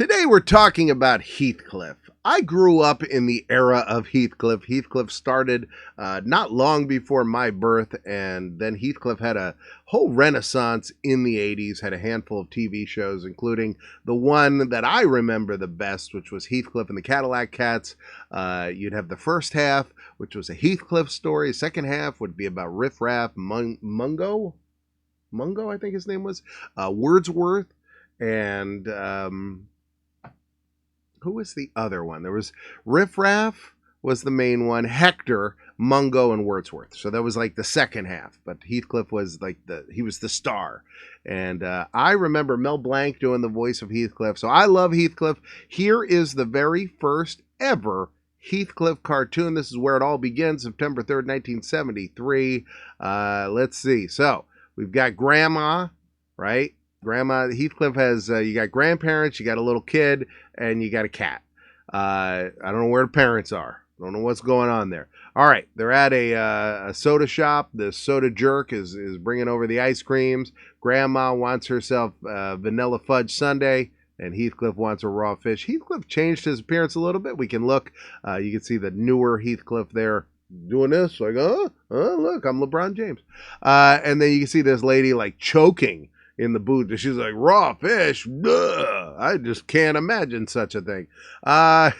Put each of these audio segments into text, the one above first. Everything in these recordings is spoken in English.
Today we're talking about Heathcliff. I grew up in the era of Heathcliff. Heathcliff started not long before my birth, and then Heathcliff had a whole renaissance in the 80s, had a handful of TV shows, including the one that I remember the best, which was Heathcliff and the Cadillac Cats. You'd have the first half, which was a Heathcliff story. Second half would be about Riff Raff, Mungo, I think his name was, Wordsworth, and who was the other one? There was Riff Raff was the main one, Hector, Mungo, and Wordsworth. So that was like the second half, but Heathcliff was like he was the star. And I remember Mel Blanc doing the voice of Heathcliff. So I love Heathcliff. Here is the very first ever Heathcliff cartoon. This is where it all begins, September 3rd, 1973. Let's see. So we've got Grandma, right? Grandma, Heathcliff has, you got grandparents, you got a little kid, and you got a cat. I don't know where the parents are. Don't know what's going on there. All right, they're at a soda shop. The soda jerk is bringing over the ice creams. Grandma wants herself vanilla fudge sundae, and Heathcliff wants a raw fish. Heathcliff changed his appearance a little bit. We can look. You can see the newer Heathcliff there doing this, like, look, I'm LeBron James. And then you can see this lady, like, choking in the booth. She's like, raw fish? Ugh. I just can't imagine such a thing. I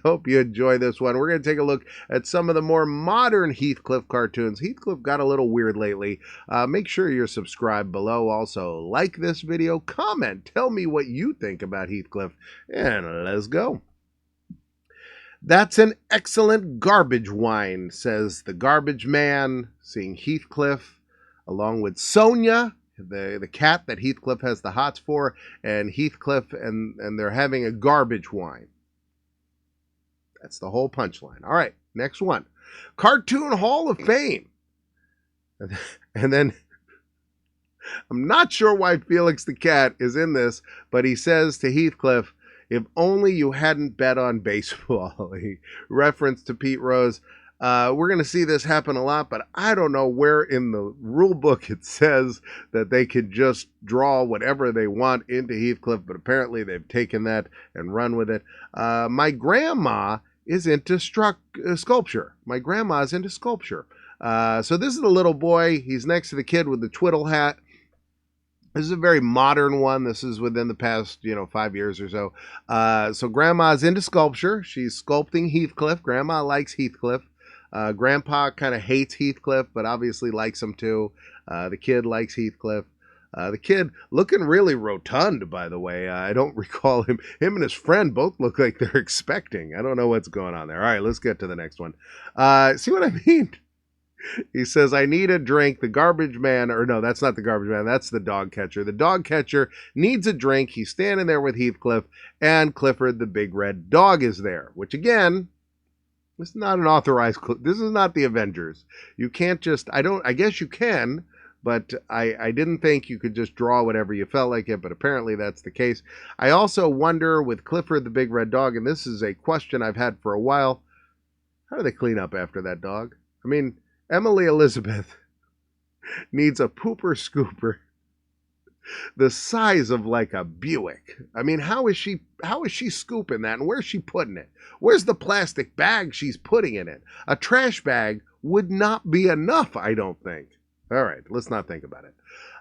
hope you enjoy this one. We're going to take a look at some of the more modern Heathcliff cartoons. Heathcliff got a little weird lately. Make sure you're subscribed below. Also, like this video, comment, tell me what you think about Heathcliff, and let's go. That's an excellent garbage wine, says the garbage man, seeing Heathcliff along with Sonia, the cat that Heathcliff has the hots for, and Heathcliff, and they're having a garbage wine. That's the whole punchline. All right, next one. Cartoon Hall of Fame. And then, I'm not sure why Felix the cat is in this, but he says to Heathcliff, if only you hadn't bet on baseball. He referenced to Pete Rose. We're going to see this happen a lot, but I don't know where in the rule book it says that they could just draw whatever they want into Heathcliff, but apparently they've taken that and run with it. My grandma is into sculpture. My grandma is into sculpture. So this is the little boy. He's next to the kid with the twiddle hat. This is a very modern one. This is within the past, 5 years or so. So grandma's into sculpture. She's sculpting Heathcliff. Grandma likes Heathcliff. Grandpa kind of hates Heathcliff, but obviously likes him too. The kid likes Heathcliff. The kid looking really rotund, by the way. I don't recall him. Him and his friend both look like they're expecting. I don't know what's going on there. All right, let's get to the next one. See what I mean? He says, I need a drink. The garbage man, or no, that's not the garbage man. That's the dog catcher. The dog catcher needs a drink. He's standing there with Heathcliff, and Clifford, the big red dog, is there, which again, this is not an authorized, this is not the Avengers. You can't just, I guess you can, but I didn't think you could just draw whatever you felt like it, but apparently that's the case. I also wonder with Clifford, the big red dog, and this is a question I've had for a while, how do they clean up after that dog? I mean, Emily Elizabeth needs a pooper scooper the size of like a Buick. I mean, how is she scooping that, and where's she putting it? Where's the plastic bag she's putting in it? A trash bag would not be enough, I don't think. All right, let's not think about it.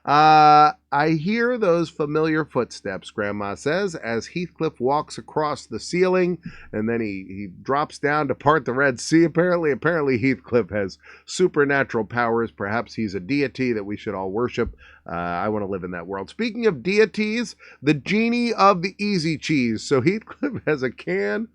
I hear those familiar footsteps, Grandma says, as Heathcliff walks across the ceiling, and then he drops down to part the Red Sea. Apparently Heathcliff has supernatural powers. Perhaps he's a deity that we should all worship. I want to live in that world. Speaking of deities, the genie of the easy cheese. So Heathcliff has a can.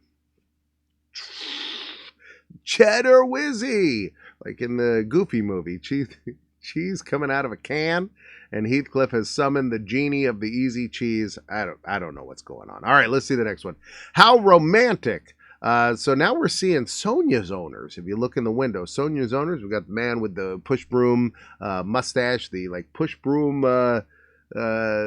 Cheddar Whizzy, like in the Goofy movie. Cheese coming out of a can, and Heathcliff has summoned the genie of the easy cheese. I don't know what's going on. All right, let's see the next one. How romantic. So now we're seeing Sonia's owners. If you look in the window, Sonia's owners, we've got the man with the push broom mustache, the like push broom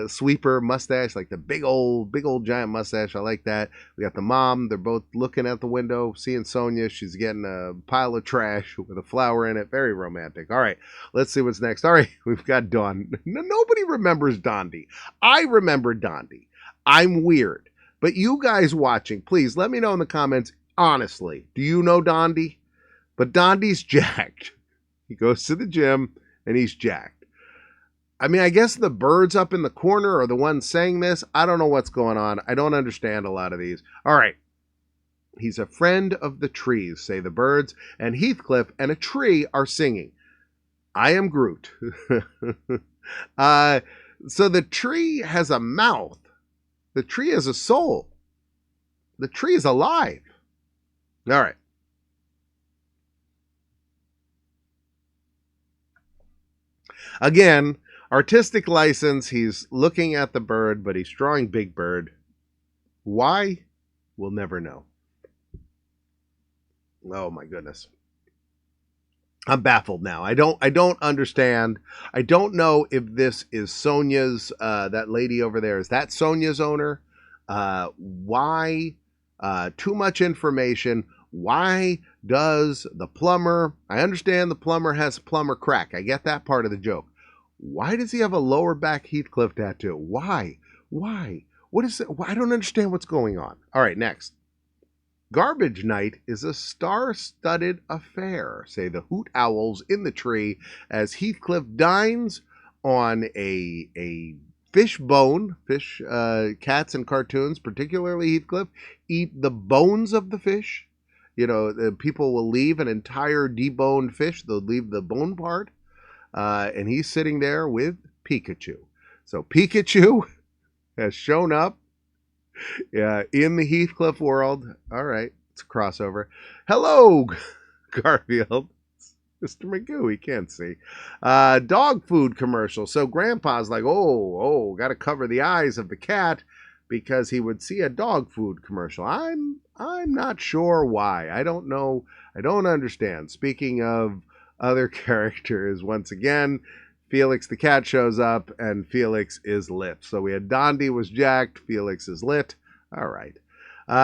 sweeper mustache, like the big old giant mustache. I like that. We got the mom. They're both looking at the window, seeing Sonia. She's getting a pile of trash with a flower in it. Very romantic. All right, let's see what's next. All right, we've got Dawn. Nobody remembers Dondi. I remember Dondi. I'm weird, But you guys watching, please let me know in the comments, honestly, do you know Dondi? But Dondi's jacked. He goes to the gym and he's jacked. I mean, I guess the birds up in the corner are the ones saying this. I don't know what's going on. I don't understand a lot of these. All right. He's a friend of the trees, say the birds, and Heathcliff and a tree are singing. I am Groot. So the tree has a mouth. The tree has a soul. The tree is alive. All right. Again, artistic license. He's looking at the bird, but he's drawing Big Bird. Why? We'll never know. Oh my goodness. I'm baffled now. I don't understand. I don't know if this is Sonia's, that lady over there. Is that Sonia's owner? Why? Too much information. Why does the plumber, I understand the plumber has plumber crack. I get that part of the joke. Why does he have a lower back Heathcliff tattoo? Why? What is it? I don't understand what's going on. All right, next. Garbage night is a star-studded affair, say the hoot owls in the tree, as Heathcliff dines on a fish bone. Cats and cartoons, particularly Heathcliff, eat the bones of the fish. You know, the people will leave an entire deboned fish. They'll leave the bone part. And he's sitting there with Pikachu. So Pikachu has shown up in the Heathcliff world. All right, it's a crossover. Hello, Garfield. Mr. Magoo, he can't see. Dog food commercial. So Grandpa's like, oh, got to cover the eyes of the cat because he would see a dog food commercial. I'm not sure why. I don't know. I don't understand. Speaking of other characters, once again, Felix the cat shows up, and Felix is lit. So we had Dondi was jacked, Felix is lit. All right.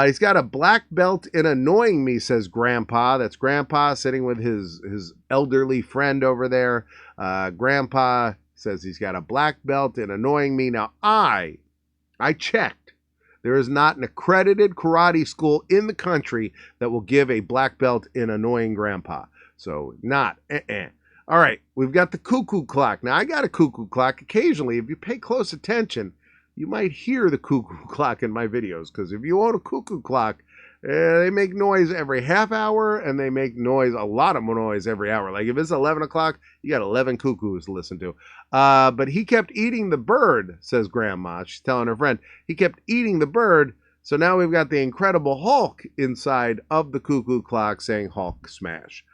He's got a black belt in annoying me, says Grandpa. That's Grandpa sitting with his elderly friend over there. Grandpa says he's got a black belt in annoying me. Now, I checked. There is not an accredited karate school in the country that will give a black belt in annoying Grandpa. So, not. All right, we've got the cuckoo clock. Now, I got a cuckoo clock. Occasionally, if you pay close attention, you might hear the cuckoo clock in my videos. Because if you own a cuckoo clock, they make noise every half hour, and they make noise, a lot of noise every hour. Like if it's 11 o'clock, you got 11 cuckoos to listen to. But he kept eating the bird, says Grandma. She's telling her friend. He kept eating the bird. So now we've got the Incredible Hulk inside of the cuckoo clock saying Hulk smash.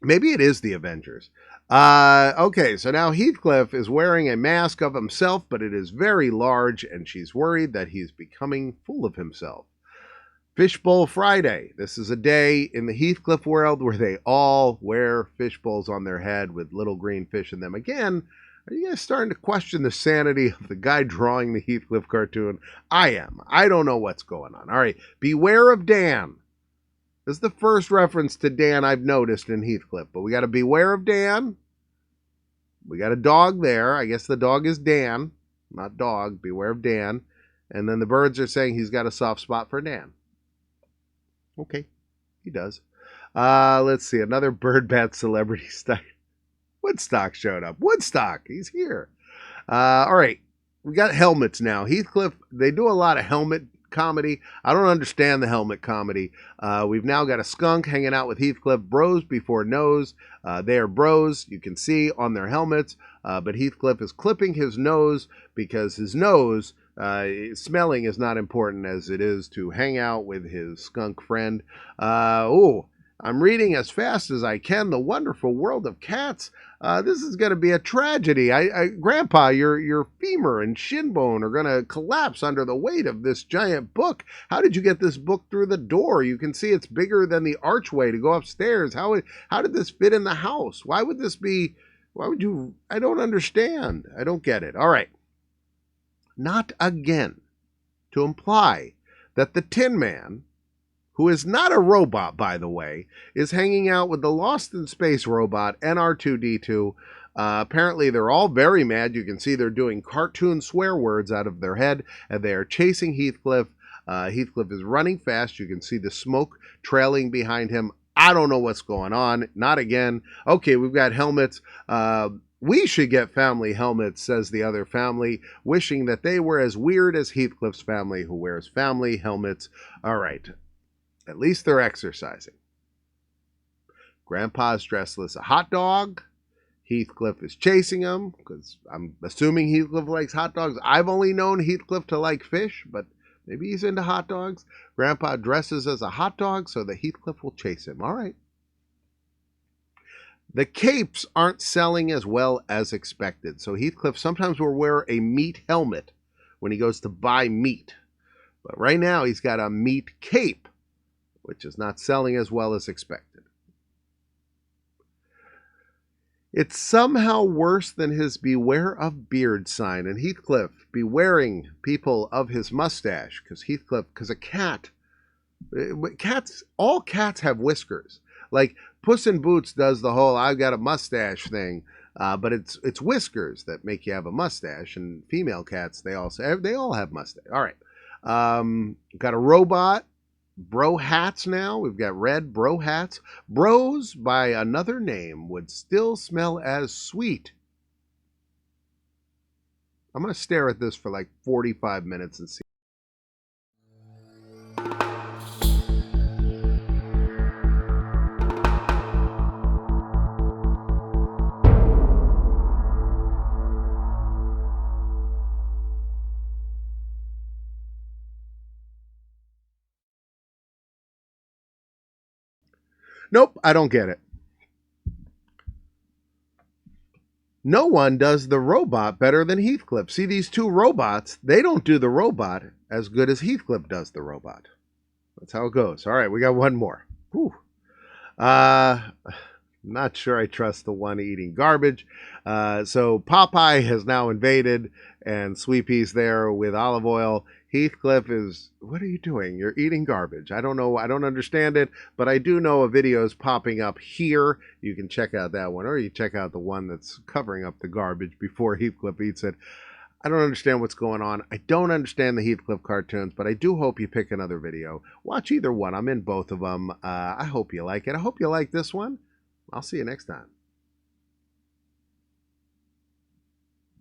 Maybe it is the Avengers. Okay, so now Heathcliff is wearing a mask of himself, but it is very large, and she's worried that he's becoming full of himself. Fishbowl Friday. This is a day in the Heathcliff world where they all wear fishbowls on their head with little green fish in them. Again, are you guys starting to question the sanity of the guy drawing the Heathcliff cartoon? I am. I don't know what's going on. All right, beware of Dan. This is the first reference to Dan I've noticed in Heathcliff, but we got to beware of Dan. We got a dog there. I guess the dog is Dan, not dog. Beware of Dan. And then the birds are saying he's got a soft spot for Dan. Okay, he does. Let's see, another bird bat celebrity stuff. Woodstock showed up. Woodstock, he's here. All right, we got helmets now. Heathcliff, they do a lot of helmet comedy. I don't understand the helmet comedy. We've now got a skunk hanging out with Heathcliff. Bros before nose. They are bros, you can see on their helmets. But Heathcliff is clipping his nose because his nose smelling is not important as it is to hang out with his skunk friend. I'm reading as fast as I can. The Wonderful World of Cats. This is going to be a tragedy. Grandpa, your femur and shin bone are going to collapse under the weight of this giant book. How did you get this book through the door? You can see it's bigger than the archway to go upstairs. How did this fit in the house? Why would you? I don't understand. I don't get it. All right. Not again to imply that the Tin Man, who is not a robot, by the way, is hanging out with the Lost in Space robot, NR2-D2. Apparently, they're all very mad. You can see they're doing cartoon swear words out of their head, and they are chasing Heathcliff. Heathcliff is running fast. You can see the smoke trailing behind him. I don't know what's going on. Not again. Okay, we've got helmets. We should get family helmets, says the other family, wishing that they were as weird as Heathcliff's family, who wears family helmets. All right, at least they're exercising. Grandpa's dressed as a hot dog. Heathcliff is chasing him, because I'm assuming Heathcliff likes hot dogs. I've only known Heathcliff to like fish, but maybe he's into hot dogs. Grandpa dresses as a hot dog so that Heathcliff will chase him. All right. The capes aren't selling as well as expected. So Heathcliff sometimes will wear a meat helmet when he goes to buy meat. But right now he's got a meat cape, which is not selling as well as expected. It's somehow worse than his beware of beard sign. And Heathcliff bewaring people of his mustache, because all cats have whiskers. Like Puss in Boots does the whole "I've got a mustache" thing, but it's whiskers that make you have a mustache. And female cats, they all have mustache. All right, got a robot. Bro hats now. We've got red bro hats. Bros by another name would still smell as sweet. I'm going to stare at this for like 45 minutes and see. Nope, I don't get it. No one does the robot better than Heathcliff. See, these two robots, they don't do the robot as good as Heathcliff does the robot. That's how it goes. All right, we got one more. Whew. Not sure I trust the one eating garbage. So Popeye has now invaded, and Sweet Pea's there with olive oil. Heathcliff is, what are you doing? You're eating garbage. I don't know. I don't understand it, but I do know a video is popping up here. You can check out that one, or you check out the one that's covering up the garbage before Heathcliff eats it. I don't understand what's going on. I don't understand the Heathcliff cartoons, but I do hope you pick another video. Watch either one. I'm in both of them. I hope you like it. I hope you like this one. I'll see you next time.